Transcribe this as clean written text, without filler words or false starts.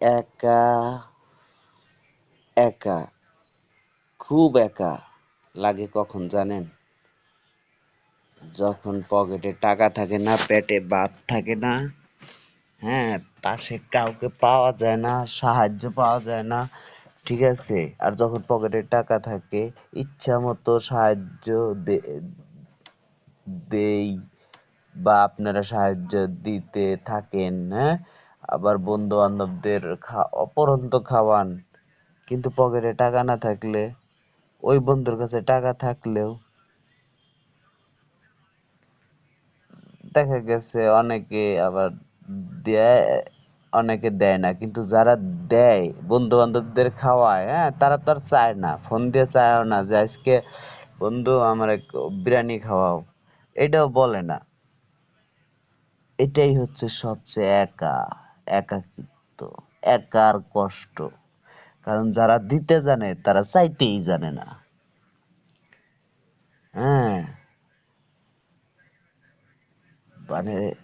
একা, একা, খুব একা লাগে কখন জানেন? যখন পকেটে টাকা থাকে না, পেটে ভাত থাকে না, হ্যাঁ, পাশে কাউকে পাওয়া যায় না, সাহায্য পাওয়া যায় না, ঠিক আছে? আর যখন পকেটে টাকা থাকে, ইচ্ছা মতো সাহায্য দেই বা আপনারা সাহায্য দিতে থাকেন, হ্যাঁ? আবার বন্ধু-বান্ধবদের অপরন্ত খাওয়ান। কিন্তু পকেটে টাকা না থাকলে, ওই বন্ধুর কাছে টাকা থাকলেও দেখা গেছে অনেকে আবার দেয়, অনেকে দেয় না। কিন্তু যারা দেয়, বন্ধু-বান্ধবদের খাওয়ায়, হ্যাঁ? তারা তো আর চায় না। ফোন দিয়ে চায়ও না যে, "আজকে বন্ধু আমারে বিরিয়ানি খাওয়াও।" এটাও বলে না। এটাই হচ্ছে সবচেয়ে একাকিত্ব, একার কষ্ট। কারণ যারা দিতে জানে তারা চাইতেই জানে না। হ্যাঁ, মানে